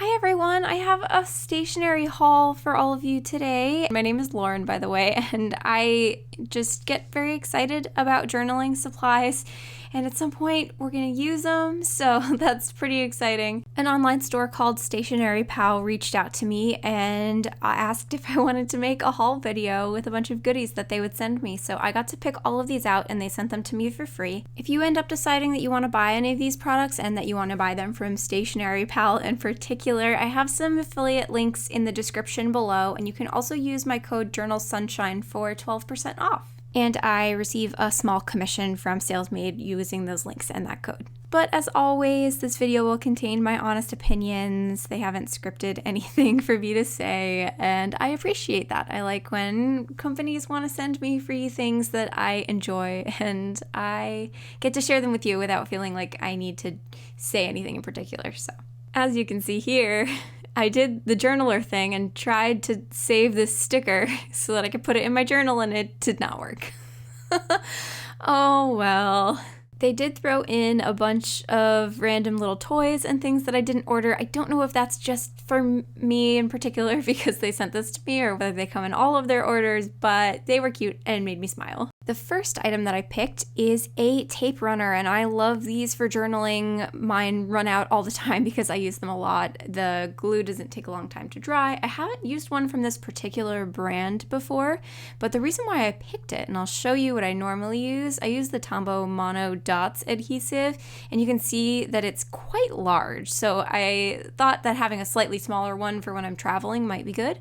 Hi everyone, I have a stationery haul for all of you today. My name is Lauren, by the way, and I just get very excited about journaling supplies, and at some point we're going to use them, so that's pretty exciting. An online store called Stationery Pal reached out to me and asked if I wanted to make a haul video with a bunch of goodies that they would send me, so I got to pick all of these out and they sent them to me for free. If you end up deciding that you want to buy any of these products and that you want to buy them from Stationery Pal in particular, I have some affiliate links in the description below, and you can also use my code JournalSunshine for 12% off. And I receive a small commission from sales made using those links and that code. But as always, this video will contain my honest opinions. They haven't scripted anything for me to say, and I appreciate that. I like when companies want to send me free things that I enjoy, and I get to share them with you without feeling like I need to say anything in particular. So, as you can see here, I did the journaler thing and tried to save this sticker so that I could put it in my journal, and it did not work. Oh well. They did throw in a bunch of random little toys and things that I didn't order. I don't know if that's just for me in particular because they sent this to me or whether they come in all of their orders, but they were cute and made me smile. The first item that I picked is a tape runner, and I love these for journaling. Mine run out all the time because I use them a lot. The glue doesn't take a long time to dry. I haven't used one from this particular brand before, but the reason why I picked it, and I'll show you what I normally use, I use the Tombow Mono Dots adhesive, and you can see that it's quite large. So I thought that having a slightly smaller one for when I'm traveling might be good.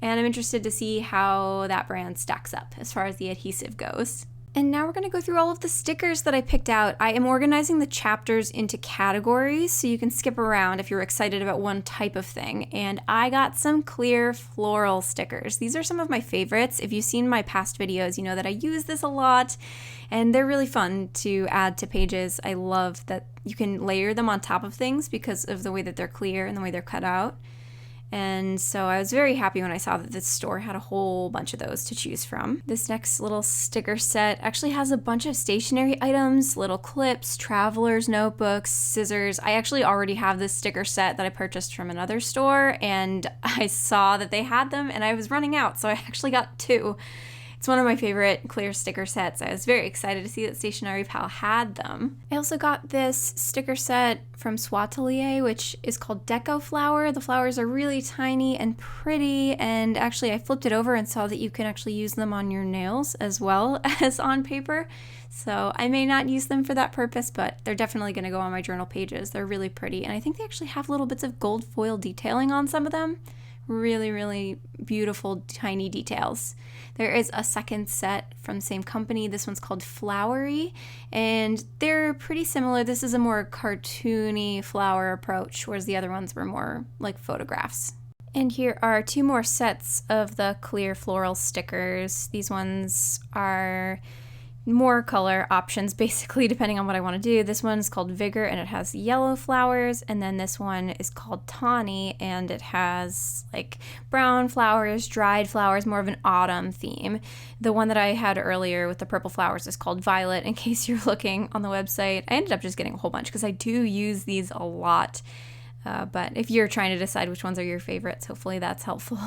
And I'm interested to see how that brand stacks up as far as the adhesive goes. And now we're going to go through all of the stickers that I picked out. I am organizing the chapters into categories so you can skip around if you're excited about one type of thing. And I got some clear floral stickers. These are some of my favorites. If you've seen my past videos, you know that I use this a lot, and they're really fun to add to pages. I love that you can layer them on top of things because of the way that they're clear and the way they're cut out. And so I was very happy when I saw that this store had a whole bunch of those to choose from. This next little sticker set actually has a bunch of stationery items, little clips, traveler's notebooks, scissors. I actually already have this sticker set that I purchased from another store, and I saw that they had them and I was running out, so I actually got two. It's one of my favorite clear sticker sets. I was very excited to see that Stationery Pal had them. I also got this sticker set from Suatelier, which is called Deco flower. The flowers are really tiny and pretty, and actually I flipped it over and saw that you can actually use them on your nails as well as on paper. So I may not use them for that purpose, but they're definitely going to go on my journal pages. They're really pretty, and I think they actually have little bits of gold foil detailing on some of them. Really, really beautiful, tiny details. There is a second set from the same company. This one's called Flowery, and they're pretty similar. This is a more cartoony flower approach, whereas the other ones were more like photographs. And here are two more sets of the clear floral stickers. These ones are more color options, basically, depending on what I want to do. This one's called Vigour, and it has yellow flowers, and then this one is called Tawny, and it has like brown flowers, dried flowers, more of an autumn theme. The one that I had earlier with the purple flowers is called Violet, in case you're looking on the website. I ended up just getting a whole bunch because I do use these a lot, but if you're trying to decide which ones are your favorites, hopefully that's helpful.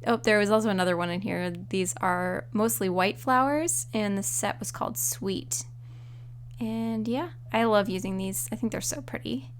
Oh, there was also another one in here. These are mostly white flowers, and the set was called Sweet. And yeah, I love using these. I think they're so pretty.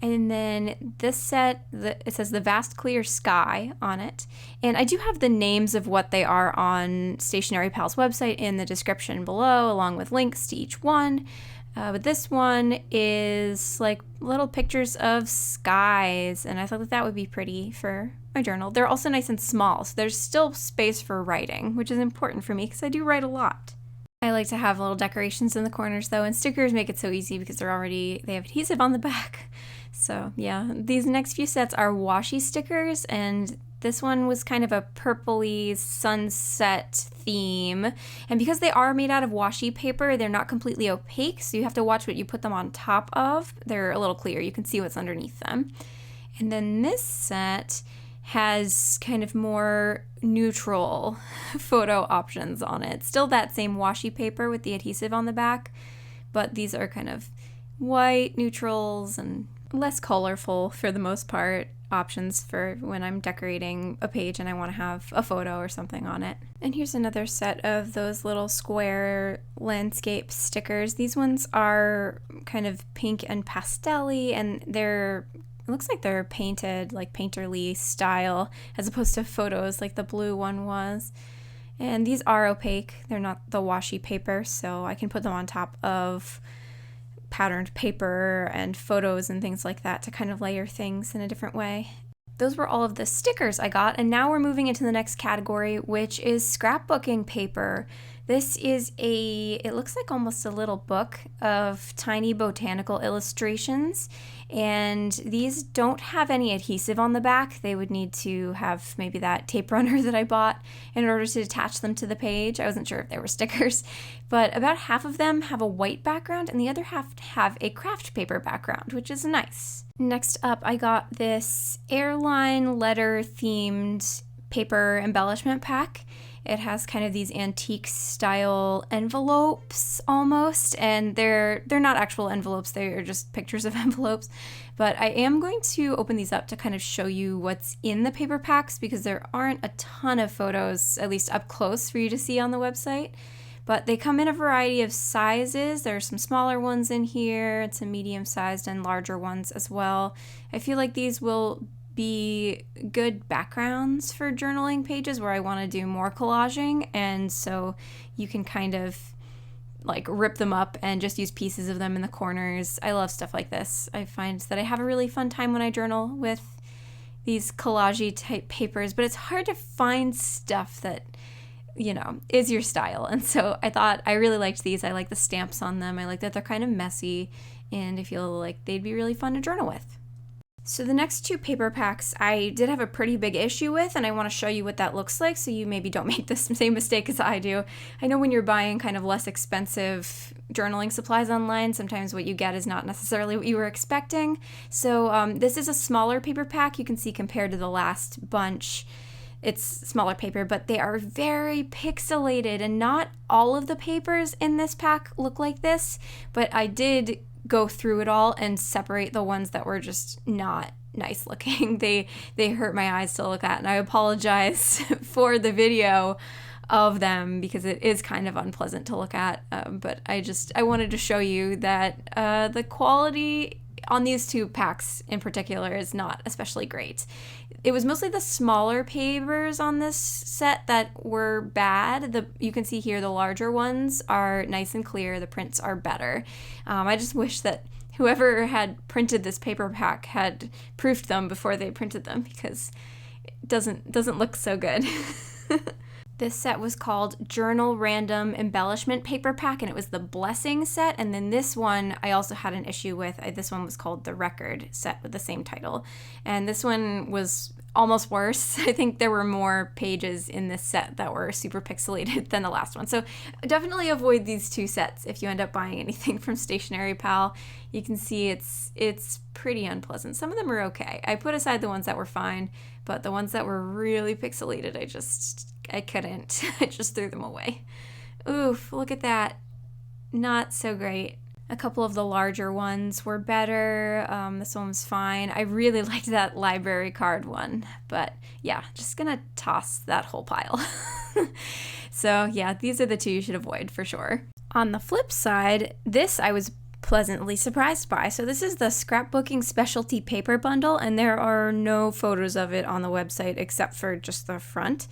And then this set, it says The Vast Clear Sky on it. And I do have the names of what they are on Stationery Pal's website in the description below, along with links to each one. But this one is like little pictures of skies, and I thought that would be pretty for my journal. They're also nice and small, so there's still space for writing, which is important for me because I do write a lot. I like to have little decorations in the corners though, and stickers make it so easy because they have adhesive on the back. So yeah, these next few sets are washi stickers, and this one was kind of a purpley sunset theme. And because they are made out of washi paper, they're not completely opaque, so you have to watch what you put them on top of. They're a little clear. You can see what's underneath them. And then this set has kind of more neutral photo options on it. Still that same washi paper with the adhesive on the back, but these are kind of white neutrals and less colorful for the most part options for when I'm decorating a page and I want to have a photo or something on it. And here's another set of those little square landscape stickers. These ones are kind of pink and pastel-y, and it looks like they're painted like painterly style as opposed to photos like the blue one was. And these are opaque. They're not the washi paper, so I can put them on top of patterned paper and photos and things like that to kind of layer things in a different way. Those were all of the stickers I got, and now we're moving into the next category, which is scrapbooking paper. This is it looks like almost a little book of tiny botanical illustrations, and these don't have any adhesive on the back. They would need to have maybe that tape runner that I bought in order to attach them to the page. I wasn't sure if they were stickers, but about half of them have a white background and the other half have a craft paper background, which is nice. Next up, I got this Airline letter themed paper embellishment pack. It has kind of these antique style envelopes almost, and they're not actual envelopes, they are just pictures of envelopes. But I am going to open these up to kind of show you what's in the paper packs because there aren't a ton of photos, at least up close, for you to see on the website. But they come in a variety of sizes. There are some smaller ones in here, and some medium-sized and larger ones as well. I feel like these will be good backgrounds for journaling pages where I want to do more collaging, and so you can kind of like rip them up and just use pieces of them in the corners. I love stuff like this. I find that I have a really fun time when I journal with these collage-y type papers, but it's hard to find stuff that, you know, is your style. And so I thought I really liked these. I like the stamps on them. I like that they're kind of messy, and I feel like they'd be really fun to journal with. So the next two paper packs I did have a pretty big issue with, and I want to show you what that looks like so you maybe don't make the same mistake as I do. I know when you're buying kind of less expensive journaling supplies online, sometimes what you get is not necessarily what you were expecting. So this is a smaller paper pack. You can see compared to the last bunch, it's smaller paper, but they are very pixelated, and not all of the papers in this pack look like this, but I did go through it all and separate the ones that were just not nice looking. They hurt my eyes to look at, and I apologize for the video of them because it is kind of unpleasant to look at, but I wanted to show you that the quality on these two packs in particular is not especially great. It was mostly the smaller papers on this set that were bad. You can see here the larger ones are nice and clear. The prints are better. I just wish that whoever had printed this paper pack had proofed them before they printed them because it doesn't look so good. This set was called Journal Random Embellishment Paper Pack, and it was the Blessing set. And then this one I also had an issue with. This one was called the Record set with the same title. And this one was almost worse. I think there were more pages in this set that were super pixelated than the last one. So definitely avoid these two sets if you end up buying anything from Stationery Pal. You can see it's pretty unpleasant. Some of them are okay. I put aside the ones that were fine, but the ones that were really pixelated, I couldn't. I just threw them away. Oof, look at that. Not so great. A couple of the larger ones were better. This one was fine. I really liked that library card one, but yeah, just gonna toss that whole pile. So yeah, these are the two you should avoid for sure. On the flip side, this I was pleasantly surprised by. So this is the Scrapbooking Specialty Paper Bundle, and there are no photos of it on the website except for just the front.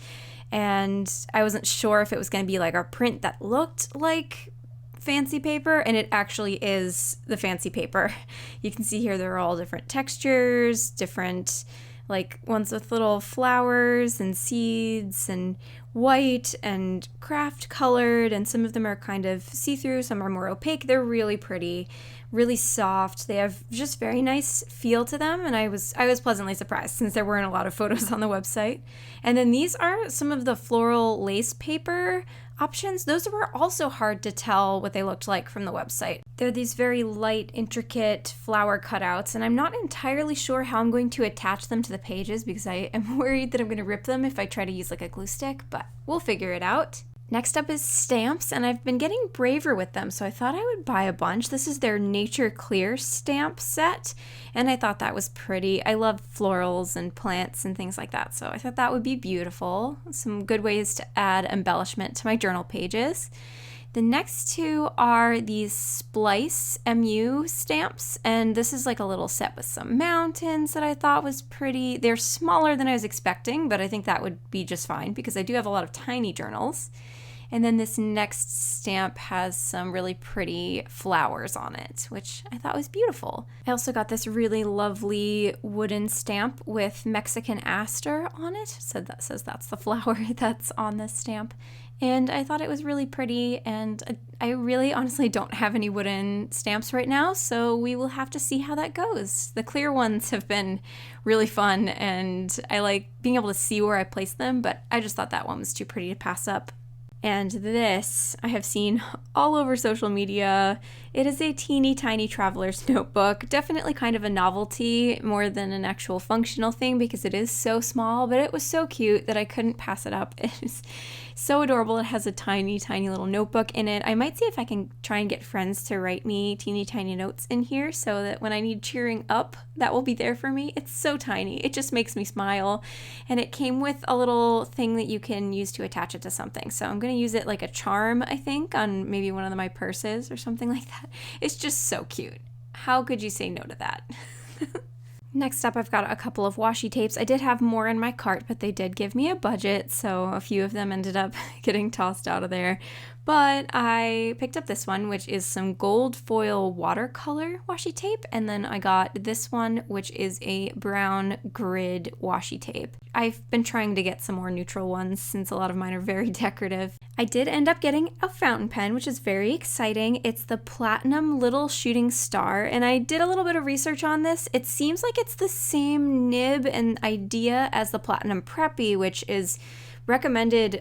And I wasn't sure if it was going to be like a print that looked like fancy paper, and it actually is the fancy paper. You can see here they're all different textures, different like ones with little flowers and seeds and white and craft colored, and some of them are kind of see-through, some are more opaque. They're really pretty, really soft. They have just very nice feel to them, and I was pleasantly surprised since there weren't a lot of photos on the website. And then these are some of the floral lace paper options. Those were also hard to tell what they looked like from the website. They're these very light, intricate flower cutouts, and I'm not entirely sure how I'm going to attach them to the pages because I am worried that I'm going to rip them if I try to use like a glue stick, but we'll figure it out. Next up is stamps, and I've been getting braver with them, so I thought I would buy a bunch. This is their Nature Clear stamp set, and I thought that was pretty. I love florals and plants and things like that, so I thought that would be beautiful. Some good ways to add embellishment to my journal pages. The next two are these Splice MU stamps, and this is like a little set with some mountains that I thought was pretty. They're smaller than I was expecting, but I think that would be just fine because I do have a lot of tiny journals. And then this next stamp has some really pretty flowers on it, which I thought was beautiful. I also got this really lovely wooden stamp with Mexican Aster on it. So that says that's the flower that's on this stamp. And I thought it was really pretty, and I really honestly don't have any wooden stamps right now, so we will have to see how that goes. The clear ones have been really fun, and I like being able to see where I place them, but I just thought that one was too pretty to pass up. And this I have seen all over social media. It is a teeny tiny traveler's notebook. Definitely kind of a novelty more than an actual functional thing because it is so small, but it was so cute that I couldn't pass it up. It is so adorable. It has a tiny, tiny little notebook in it. I might see if I can try and get friends to write me teeny tiny notes in here so that when I need cheering up, that will be there for me. It's so tiny. It just makes me smile. And it came with a little thing that you can use to attach it to something. So I'm going to use it like a charm, I think, on maybe one of my purses or something like that. It's just so cute. How could you say no to that? Next up, I've got a couple of washi tapes. I did have more in my cart, but they did give me a budget, so a few of them ended up getting tossed out of there. But I picked up this one, which is some gold foil watercolor washi tape, and then I got this one, which is a brown grid washi tape. I've been trying to get some more neutral ones since a lot of mine are very decorative. I did end up getting a fountain pen, which is very exciting. It's the Platinum Little Shooting Star, and I did a little bit of research on this. It seems like it's the same nib and idea as the Platinum Preppy, which is recommended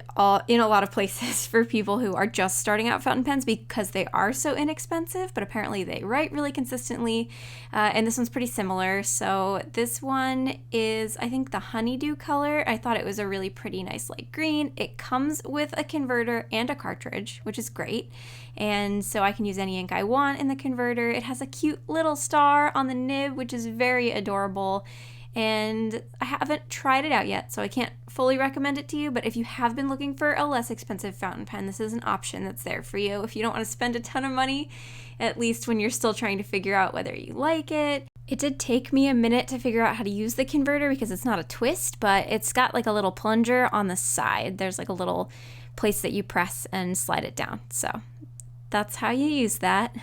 in a lot of places for people who are just starting out fountain pens because they are so inexpensive, but apparently they write really consistently, and this one's pretty similar. So this one is, I think, the honeydew color. I thought it was a really pretty nice light green. It comes with a converter and a cartridge, which is great, and so I can use any ink I want in the converter. It has a cute little star on the nib, which is very adorable. And I haven't tried it out yet, so I can't fully recommend it to you, but if you have been looking for a less expensive fountain pen, this is an option that's there for you. If you don't want to spend a ton of money, at least when you're still trying to figure out whether you like it. It did take me a minute to figure out how to use the converter because it's not a twist, but it's got like a little plunger on the side. There's like a little place that you press and slide it down, so that's how you use that.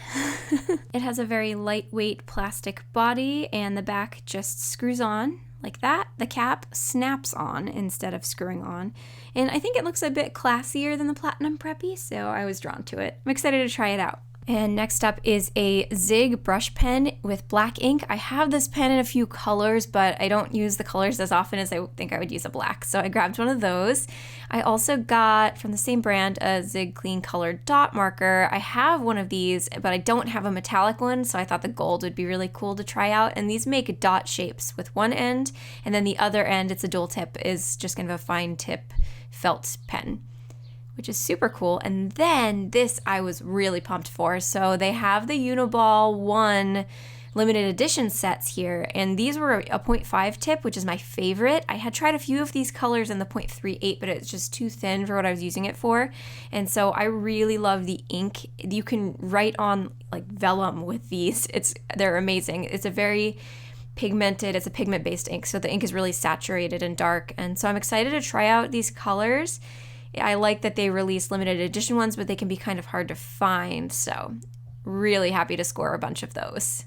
It has a very lightweight plastic body and the back just screws on like that. The cap snaps on instead of screwing on. And I think it looks a bit classier than the Platinum Preppy, so I was drawn to it. I'm excited to try it out. And next up is a Zig brush pen with black ink. I have this pen in a few colors, but I don't use the colors as often as I think I would use a black, so I grabbed one of those. I also got, from the same brand, a Zig Clean Color dot marker. I have one of these, but I don't have a metallic one, so I thought the gold would be really cool to try out. And these make dot shapes with one end, and then the other end, it's a dual tip, is just kind of a fine tip felt pen, which is super cool. And then this I was really pumped for. So they have the Uni-Ball 1 limited edition sets here, and these were a 0.5 tip, which is my favorite. I had tried a few of these colors in the 0.38, but it's just too thin for what I was using it for. And so I really love the ink. You can write on like vellum with these. They're amazing. It's a pigment-based ink, so the ink is really saturated and dark. And so I'm excited to try out these colors. I like that they release limited edition ones, but they can be kind of hard to find, so really happy to score a bunch of those.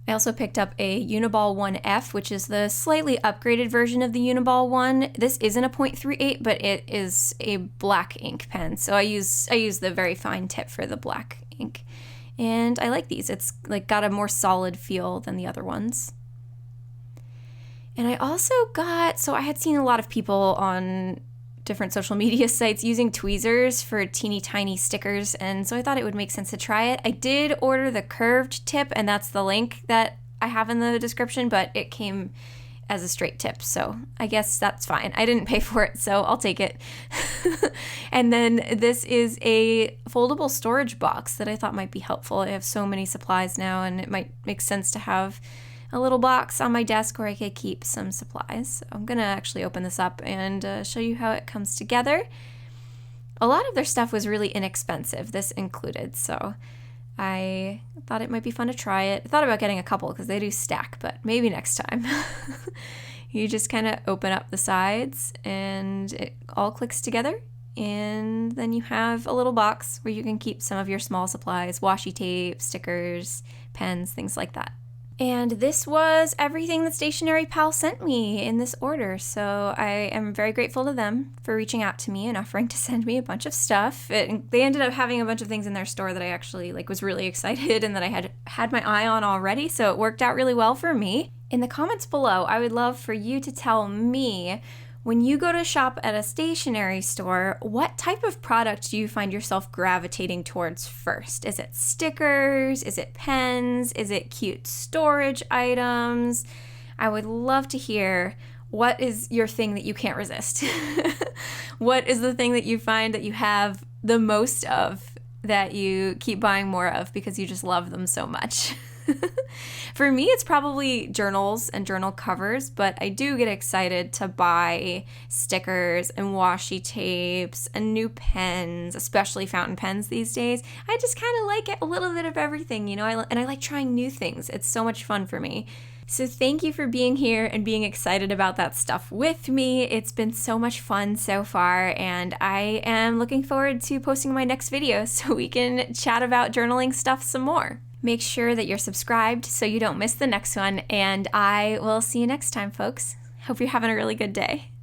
I also picked up a Uni-Ball 1F, which is the slightly upgraded version of the Uni-Ball 1. This isn't a 0.38, but it is a black ink pen, so I use the very fine tip for the black ink. And I like these. It's like got a more solid feel than the other ones. And I also so I had seen a lot of people on different social media sites using tweezers for teeny tiny stickers, and so I thought it would make sense to try it. I did order the curved tip, and that's the link that I have in the description, but it came as a straight tip, so I guess that's fine. I didn't pay for it, so I'll take it. And then this is a foldable storage box that I thought might be helpful. I have so many supplies now, and it might make sense to have a little box on my desk where I could keep some supplies. So I'm gonna actually open this up and show you how it comes together. A lot of their stuff was really inexpensive, this included, so I thought it might be fun to try it. I thought about getting a couple because they do stack, but maybe next time. You just kind of open up the sides and it all clicks together, and then you have a little box where you can keep some of your small supplies, washi tape, stickers, pens, things like that. And this was everything that Stationery Pal sent me in this order, so I am very grateful to them for reaching out to me and offering to send me a bunch of stuff. They ended up having a bunch of things in their store that I actually was really excited and that I had my eye on already, so it worked out really well for me. In the comments below, I would love for you to tell me, when you go to shop at a stationery store, what type of product do you find yourself gravitating towards first? Is it stickers? Is it pens? Is it cute storage items? I would love to hear, what is your thing that you can't resist? What is the thing that you find that you have the most of that you keep buying more of because you just love them so much? For me, it's probably journals and journal covers, but I do get excited to buy stickers and washi tapes and new pens, especially fountain pens these days. I just kind of like a little bit of everything, and I like trying new things. It's so much fun for me. So thank you for being here and being excited about that stuff with me. It's been so much fun so far, and I am looking forward to posting my next video so we can chat about journaling stuff some more. Make sure that you're subscribed so you don't miss the next one, and I will see you next time, folks. Hope you're having a really good day.